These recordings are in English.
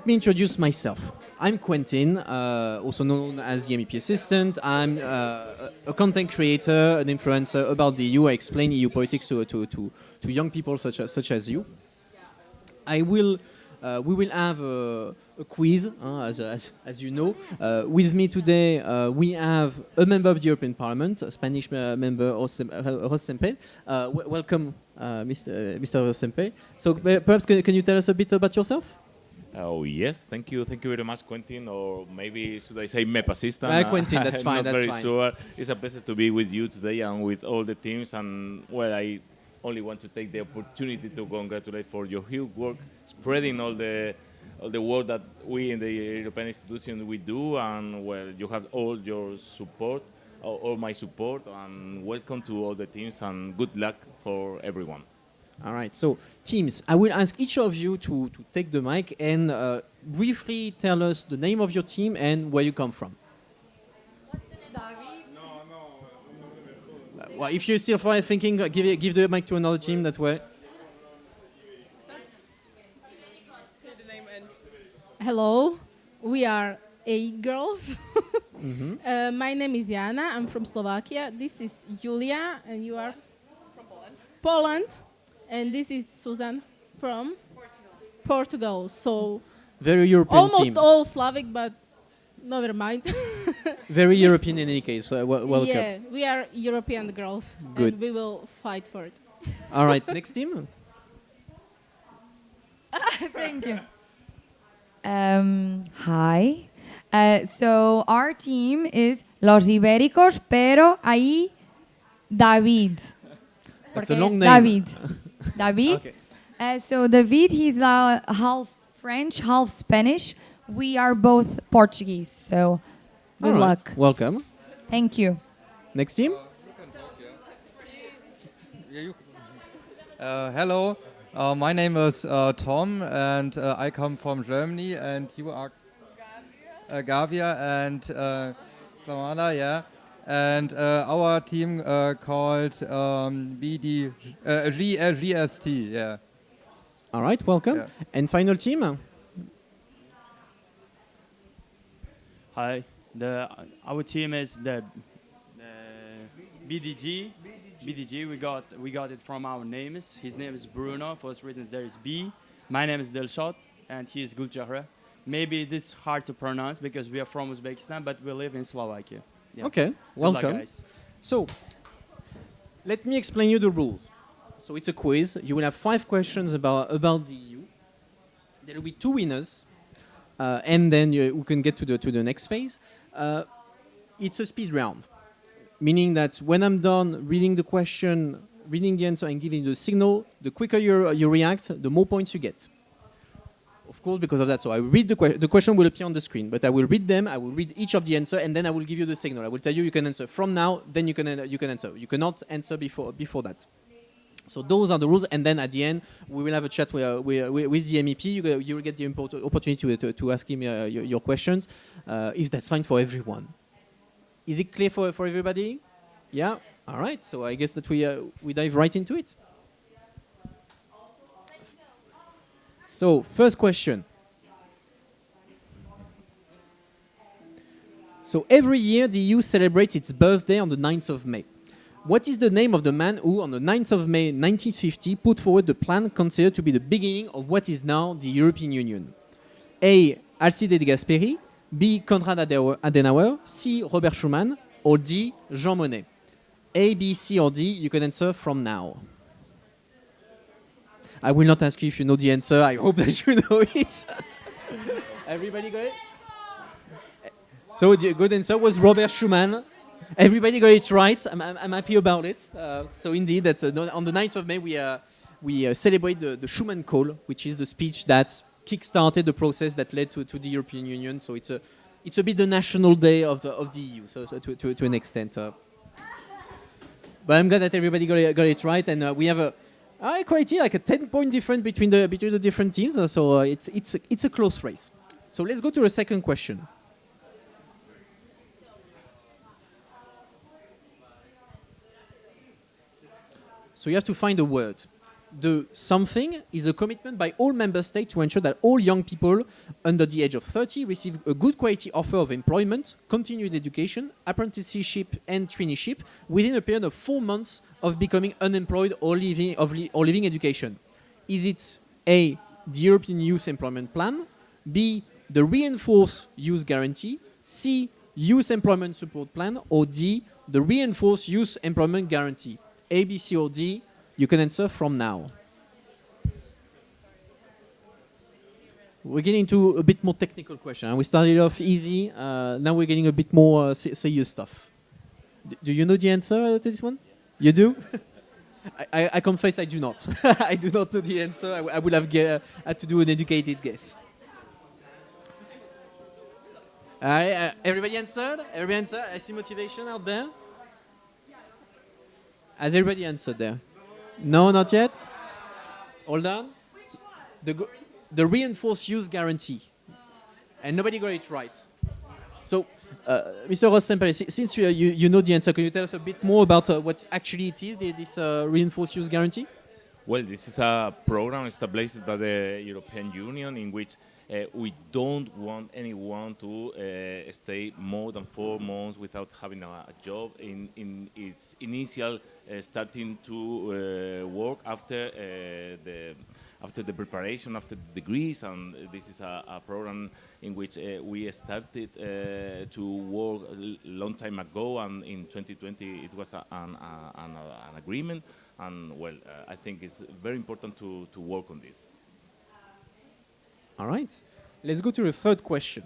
Let me introduce myself. I'm Quentin, also known as the MEP assistant. I'm a content creator, an influencer about the EU. I explain EU politics to young people such as you. We will have a quiz, as you know. With me today, we have a member of the European Parliament, a Spanish member, Ros Sempere. Welcome, Mr. Ros Sempere. So perhaps can you tell us a bit about yourself? Oh yes, thank you very much, Quentin. Or maybe should I say MEP assistant? Quentin, that's fine. I'm not that's very fine. sure. It's a pleasure to be with you today and with all the teams. And well, I only want to take the opportunity to congratulate for your huge work, spreading all the work that we in the European institution we do. And well, you have all your support, all my support, and welcome to all the teams and good luck for everyone. All right, so teams, I will ask each of you to take the mic and briefly tell us the name of your team and where you come from. Well, if you're still thinking, give the mic to another team that way. Hello, we are 8 girls. My name is Jana, I'm from Slovakia. This is Julia, and you are from Poland. And this is Susan from Portugal. So very European almost team. All Slavic, but never mind. Very European in any case. Welcome. Yeah, we are European girls. Good. And we will fight for it. All right, next team. Thank you. Hi. So our team is Los Ibéricos, pero ahí David. That's a long name. David. David. Okay. So David, he's half French, half Spanish. We are both Portuguese. So good All right. luck. Welcome. Thank you. Next team. Hello, my name is Tom, and I come from Germany, and you are Gavia and Samana, yeah. And our team called GST, yeah. All right, welcome. Yeah. And final team. Hi, our team is the BDG. BDG. We got it from our names. His name is Bruno. For those reasons, there is B. My name is Dilshot, and he is Gulchahra. Maybe this is hard to pronounce because we are from Uzbekistan, but we live in Slovakia. Yeah. Okay, Good welcome. luck, guys. So, let me explain you the rules. So it's a quiz. You will have 5 questions about the EU. There will be 2 winners, and then we can get to the next phase. It's a speed round, meaning that when I'm done reading the question, reading the answer, and giving you the signal, the quicker you react, the more points you get. Of course, because of that. So I read the question will appear on the screen, but I will read them. I will read each of the answer, and then I will give you the signal. I will tell you can answer from now. Then you can answer. You cannot answer before that. So those are the rules, and then at the end we will have a chat with the MEP. You will get the opportunity to ask him your questions, if that's fine for everyone. Is it clear for everybody? Yeah. All right. So I guess that we dive right into it. So, first question. So, every year the EU celebrates its birthday on the 9th of May. What is the name of the man who, on the 9th of May 1950, put forward the plan considered to be the beginning of what is now the European Union? A. Alcide de Gasperi, B. Konrad Adenauer, C. Robert Schuman, or D. Jean Monnet? A, B, C, or D, you can answer from now. I will not ask you if you know the answer. I hope that you know it. Everybody got it? So the good answer was Robert Schuman. Everybody got it right. I'm happy about it. So indeed, that's on the 9th of May we celebrate the Schuman Call, which is the speech that kick-started the process that led to the European Union. So it's a bit the national day of the EU. So to an extent. But I'm glad that everybody got it right, and we have a quality like a 10-point difference between the different teams. So it's a close race. So let's go to the second question. So you have to find a word. The something is a commitment by all member states to ensure that all young people under the age of 30 receive a good quality offer of employment, continued education, apprenticeship and traineeship within a period of 4 months of becoming unemployed or leaving education. Is it A, the European Youth Employment Plan, B, the Reinforced Youth Guarantee, C, Youth Employment Support Plan, or D, the Reinforced Youth Employment Guarantee? A, B, C, or D? You can answer from now. We're getting into a bit more technical question. We started off easy. Now we're getting a bit more serious stuff. Do you know the answer to this one? You do? I confess I do not. I do not know the answer. I would have had to do an educated guess. Everybody answered? Everybody answered? I see motivation out there. Has everybody answered there? No, not yet. Hold on. The Reinforced Youth Guarantee. And nobody got it right. So, Mr. Ros Sempere, since you know the answer, can you tell us a bit more about what actually it is, this Reinforced Youth Guarantee? Well, this is a program established by the European Union in which we don't want anyone to stay more than 4 months without having a job in its initial starting to work after the preparation, after the degrees, and this is a program in which we started to work a long time ago, and in 2020 it was an agreement, and well, I think it's very important to work on this. All right. Let's go to the third question.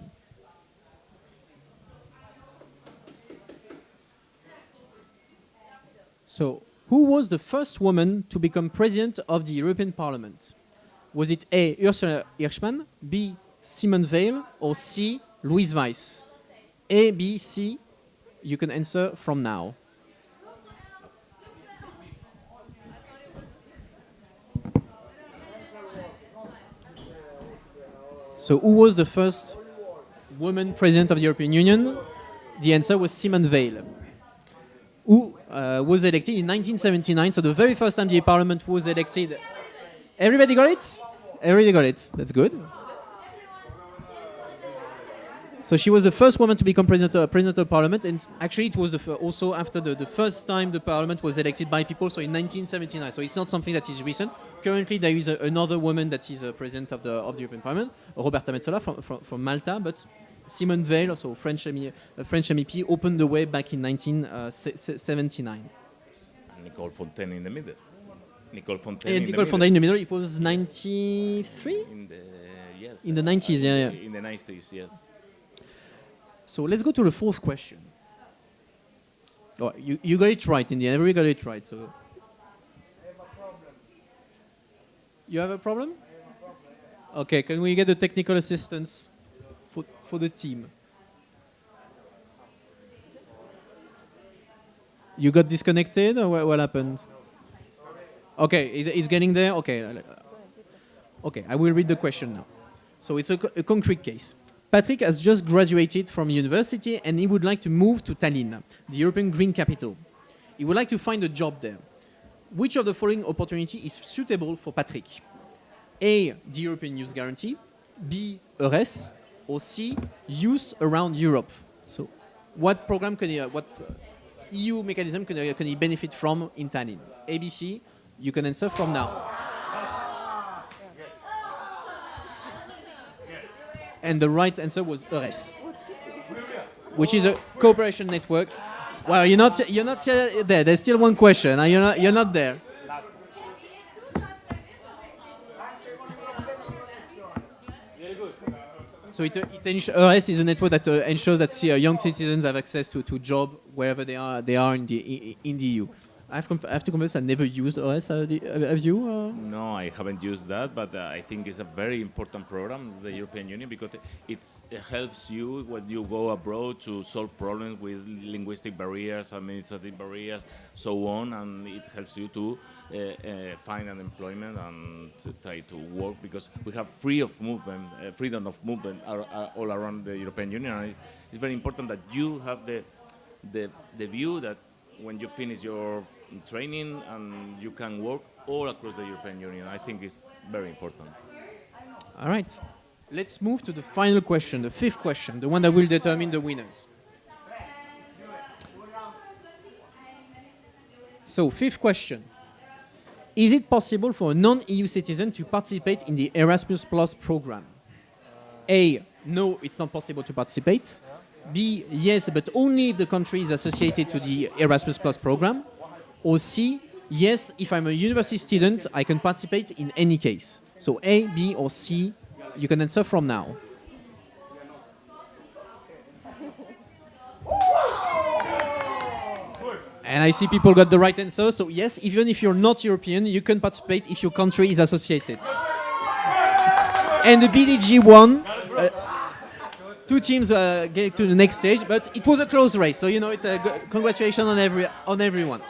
So, who was the first woman to become president of the European Parliament? Was it A, Ursula Hirschmann, B, Simone Veil, or C, Louise Weiss? A, B, C. You can answer from now. So who was the first woman president of the European Union? The answer was Simone Veil, who was elected in 1979. So the very first time the Parliament was elected. Everybody got it? Everybody got it. That's good. So she was the first woman to become president of Parliament, and actually it was also after the first time the Parliament was elected by people, so in 1979. So it's not something that is recent. Currently there is another woman that is president of the European Parliament, Roberta Metsola from Malta, but Simone Veil, also a French MEP, opened the way back in 1979. Nicole Fontaine in the middle. Nicole Fontaine in the middle, it was 93? Yes. In the 90s, yeah. In the 90s, yes. So let's go to the fourth question. Oh, you got it right in the end. Everybody got it right. So. I have a problem. You have a problem? Okay, can we get the technical assistance for the team? You got disconnected, or what happened? Okay, it's getting there? Okay. Okay, I will read the question now. So it's a concrete case. Patrick has just graduated from university and he would like to move to Tallinn, the European Green Capital. He would like to find a job there. Which of the following opportunity is suitable for Patrick? A, the European Youth Guarantee, B, EURES, or C, Youth Around Europe? So what program what EU mechanism can he benefit from in Tallinn? A, B, C, you can answer from now. And the right answer was EURES, which is a cooperation network. Well, you're not there. There's still one question. You're not there. So EURES is a network that ensures that young citizens have access to job wherever they are in the EU. I have to confess I never used EURES. Have you? No, I haven't used that, but I think it's a very important program, the European Union, because it helps you when you go abroad to solve problems with linguistic barriers, administrative barriers, so on, and it helps you to find an employment and to try to work, because we have freedom of movement all around the European Union, and it's very important that you have the view that when you finish your training and you can work all across the European Union. I think it's very important. All right. Let's move to the final question, the fifth question, the one that will determine the winners. So, fifth question. Is it possible for a non-EU citizen to participate in the Erasmus Plus program? A. No, it's not possible to participate. B. Yes, but only if the country is associated to the Erasmus Plus program. Or C. Yes, if I'm a university student, I can participate in any case. So A, B, or C, you can answer from now. And I see people got the right answer. So yes, even if you're not European, you can participate if your country is associated. And the BDG won. Two teams get to the next stage, but it was a close race. So congratulations on everyone.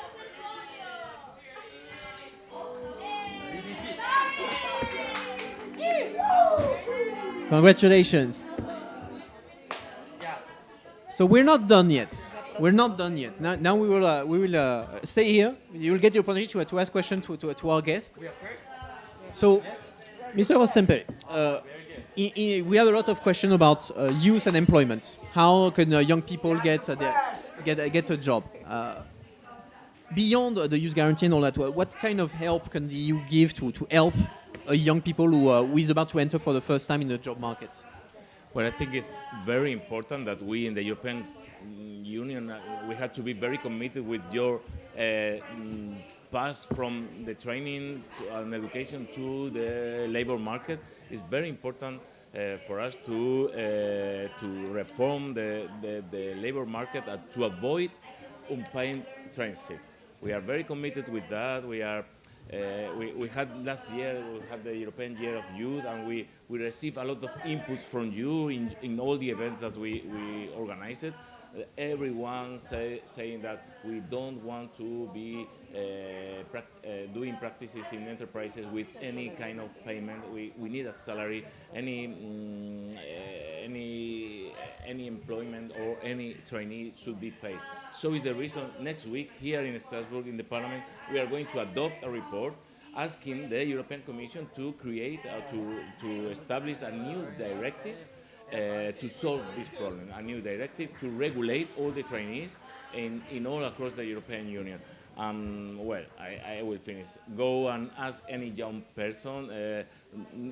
Congratulations. So we're not done yet. We're not done yet. Now we will stay here. You will get the opportunity to ask questions to our guest. So, Mr. Ros Sempere, we had a lot of questions about youth and employment. How can young people get a job? Beyond the youth guarantee and all that, what kind of help can the EU give to help young people who is about to enter for the first time in the job market? Well, I think it's very important that we in the European Union, we have to be very committed with your pass from the training and education to the labor market. It's very important for us to reform the labor market and to avoid unpaid transit. We are very committed with that. We had last year, we had the European Year of Youth, and we received a lot of inputs from you in all the events that we organized. Everyone saying that we don't want to be doing practices in enterprises with any kind of payment. We need a salary. Any employment or any trainee should be paid. So is the reason next week here in Strasbourg in the Parliament we are going to adopt a report asking the European Commission to create to establish a new directive to solve this problem, a new directive to regulate all the trainees in all across the European Union. Well, I will finish. Go and ask any young person.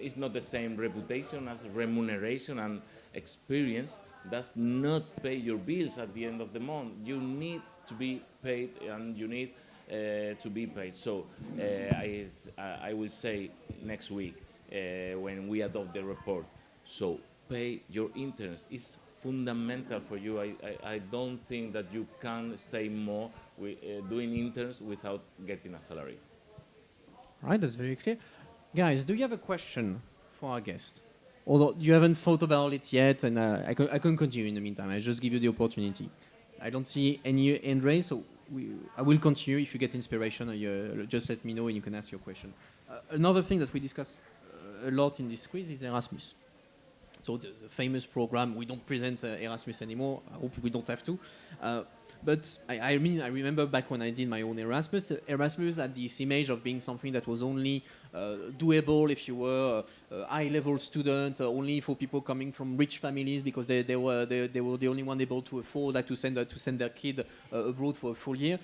It's not the same reputation as remuneration, and experience does not pay your bills at the end of the month. You need to be paid, and you need to be paid. So I will say next week when we adopt the report. So pay your interns. It's fundamental for you. I don't think that you can stay more doing interns without getting a salary. All right, that's very clear. Guys, do you have a question for our guest? Although you haven't thought about it yet, and I can continue in the meantime. I just give you the opportunity. I don't see any hand raised, so I will continue. If you get inspiration, just let me know and you can ask your question. Another thing that we discuss a lot in this quiz is Erasmus. So the famous program, we don't present Erasmus anymore. I hope we don't have to. But I remember back when I did my own Erasmus had this image of being something that was only doable if you were a high-level student, only for people coming from rich families because they were the only one able to afford to send their kid abroad for a full year.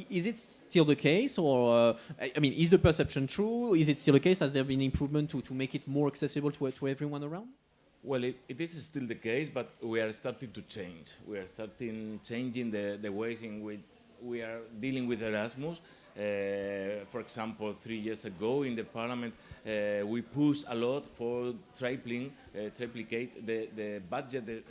Is it still the case, or is the perception true? Is it still the case? Has there been improvement to make it more accessible to everyone around? Well, it is still the case, but we are starting to change. We are changing the ways in which we are dealing with Erasmus. For example, 3 years ago in the Parliament, we pushed a lot for triplicate the budget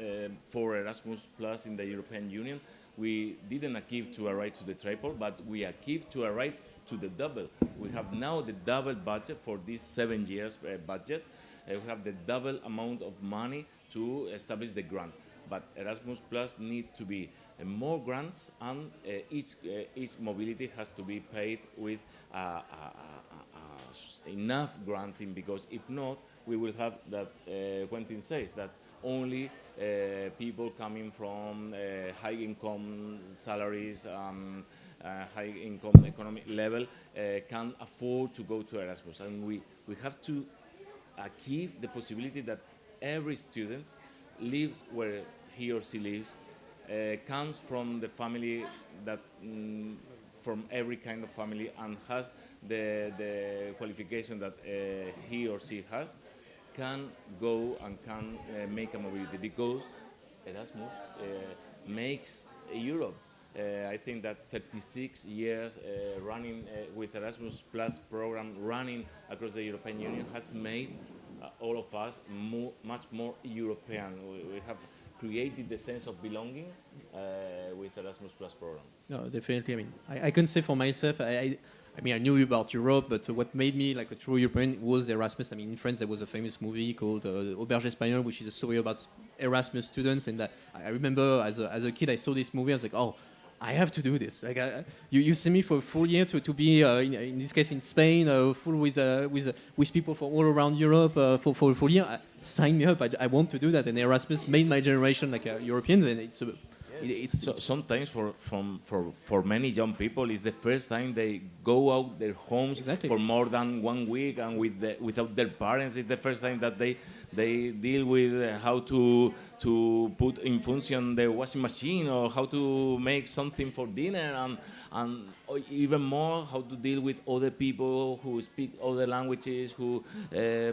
for Erasmus Plus in the European Union. We didn't achieve to arrive to the triple, but we achieved to arrive to the double. We have now the double budget for this 7 years budget. We have the double amount of money to establish the grant. But Erasmus Plus need to be more grants, and each mobility has to be paid with enough granting, because if not, we will have that Quentin says, that only people coming from high income salaries high income economic level can afford to go to Erasmus, and we have to give the possibility that every student lives where he or she lives, comes from the family that from every kind of family and has the qualification that he or she has, can go and can make a mobility, because Erasmus makes Europe. I think that 36 years running with Erasmus Plus program running across the European Union has made all of us much more European. We have created the sense of belonging with Erasmus Plus program. No, definitely. I mean, I can say for myself, I mean, I knew about Europe, but what made me like a true European was Erasmus. I mean, in France, there was a famous movie called Auberge Espagnole, which is a story about Erasmus students. And I remember as a kid, I saw this movie. I was like, oh, I have to do this. Like, you send me for a full year to be in this case in Spain, full with people from all around Europe for a full year. Sign me up. I want to do that. And Erasmus made my generation like Europeans, and it's sometimes for many young people, it's the first time they go out their homes for more than 1 week, and without their parents. It's the first time that they deal with how to put in function the washing machine, or how to make something for dinner, and even more how to deal with other people who speak other languages, who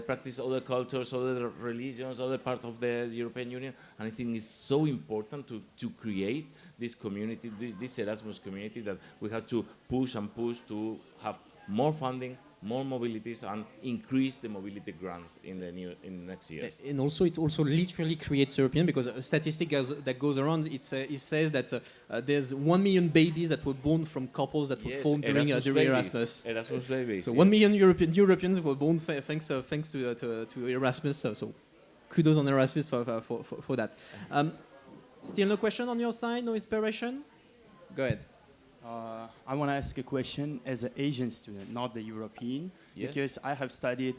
practice other cultures, other religions, other parts of the European Union. And I think it's so important to create this community, this Erasmus community, that we have to push and push to have more funding, more mobilities, and increase the mobility grants in the next years. And also, it also literally creates European, because a statistic that goes around, it says that there's 1 million babies that were born from couples that were formed during Erasmus. Erasmus babies. So 1 million Europeans were born thanks to Erasmus. So kudos on Erasmus for that. Still no question on your side? No inspiration? Go ahead. I want to ask a question as an Asian student, not the European, because I have studied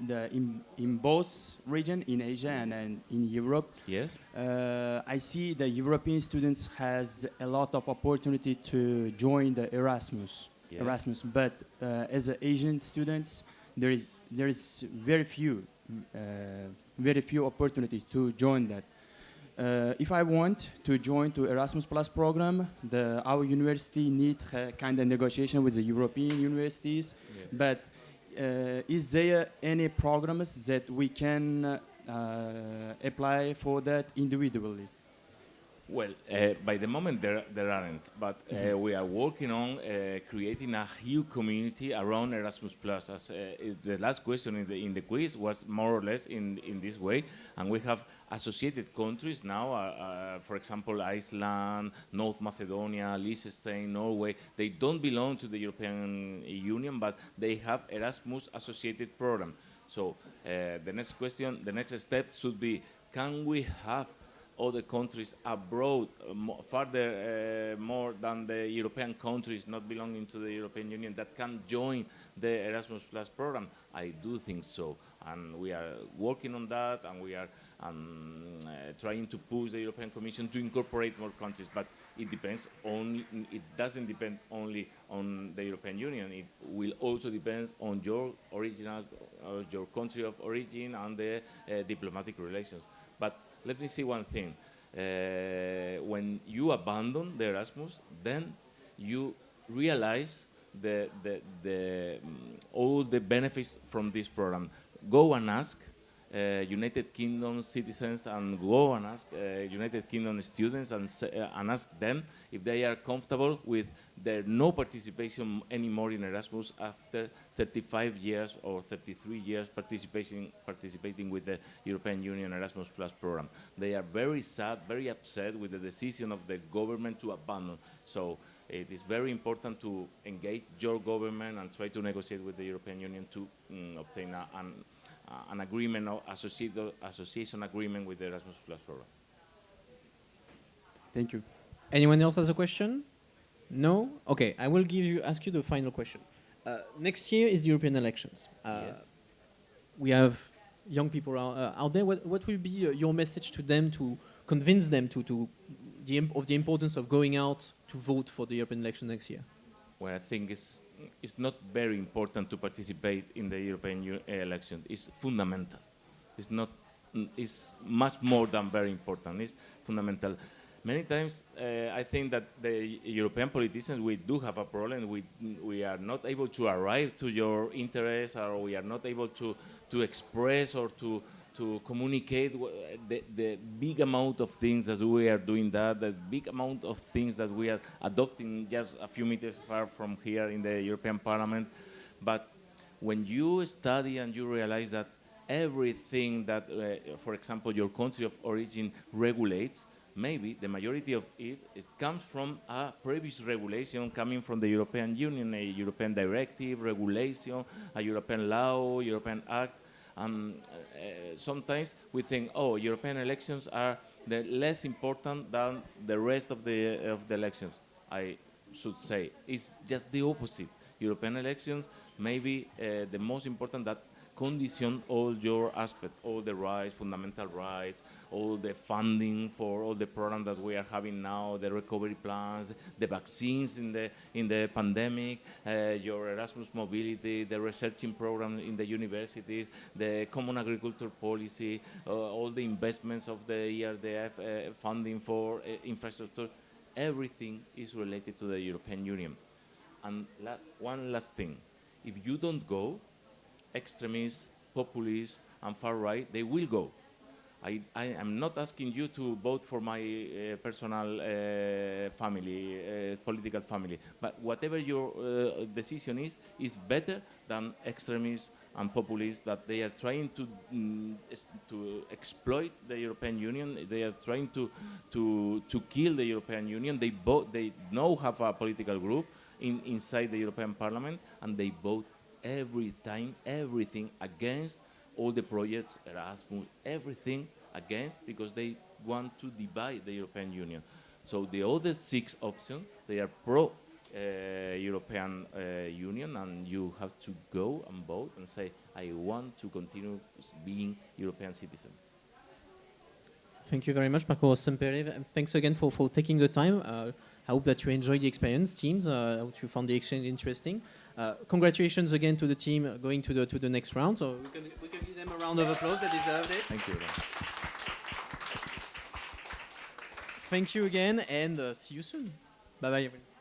in both regions, in Asia and in Europe. Yes. I see the European students has a lot of opportunity to join the Erasmus. Yes. But as an Asian students, there is very few opportunity to join that. If I want to join to Erasmus Plus program, our university need kind of negotiation with the European universities. Yes. But is there any programs that we can apply for that individually? Well, by the moment there aren't, but we are working on creating a huge community around Erasmus Plus. As the last question in the quiz was more or less in this way, and we have associated countries now. For example, Iceland, North Macedonia, Liechtenstein, Norway. They don't belong to the European Union, but they have Erasmus associated program. So the next step should be: can we have other countries abroad, further more than the European countries not belonging to the European Union, that can join the Erasmus Plus program? I do think so, and we are working on that, and we are trying to push the European Commission to incorporate more countries. But it doesn't depend only on the European Union. It will also depend on your your country of origin and the diplomatic relations. But let me see one thing. When you abandon the Erasmus, then you realize all the benefits from this program. Go and ask United Kingdom citizens, and go and ask United Kingdom students, and ask them if they are comfortable with their no participation anymore in Erasmus after 35 years or 33 years participating with the European Union Erasmus Plus program. They are very sad, very upset with the decision of the government to abandon. So it is very important to engage your government and try to negotiate with the European Union to obtain an agreement, or association agreement with the Erasmus Plus program. Thank you. Anyone else has a question? No? Okay, I will ask you the final question. Next year is the European elections. Yes. We have young people out there. What will be your message to them to convince them of the importance of going out to vote for the European election next year? where I think it's not very important to participate in the European election. It's fundamental. It's not. It's much more than very important. It's fundamental. Many times, I think that the European politicians, we do have a problem. We are not able to arrive to your interests, or we are not able to express or to communicate the big amount of things that we are doing, the big amount of things that we are adopting just a few meters far from here in the European Parliament. But when you study and you realize that everything that, for example, your country of origin regulates, maybe the majority of it comes from a previous regulation coming from the European Union, a European directive, regulation, a European law, European act. Sometimes we think, oh, European elections are the less important than the rest of the elections. I should say it's just the opposite. European elections may be the most important that condition all your aspects, all the rights, fundamental rights, all the funding for all the programs that we are having now, the recovery plans, the vaccines in the pandemic, your Erasmus mobility, the researching program in the universities, the common agriculture policy, all the investments of the ERDF funding for infrastructure. Everything is related to the European Union. And one last thing, if you don't go, extremists, populists, and far right, they will go. I am not asking you to vote for my personal family, political family, but whatever your decision is better than extremists and populists that they are trying to exploit the European Union. They are trying to kill the European Union. They now have a political group inside the European Parliament, and they vote every time, everything against all the projects, Erasmus, everything against, because they want to divide the European Union. So the other 6 options, they are pro-European Union, and you have to go and vote and say, I want to continue being European citizen. Thank you very much, Ros Sempere. And thanks again for taking the time. I hope that you enjoyed the experience, teams. I hope you found the exchange interesting. Congratulations again to the team going to the next round. So we can give them a round of applause. They deserved it. Thank you. Thank you again, and see you soon. Bye bye, everyone.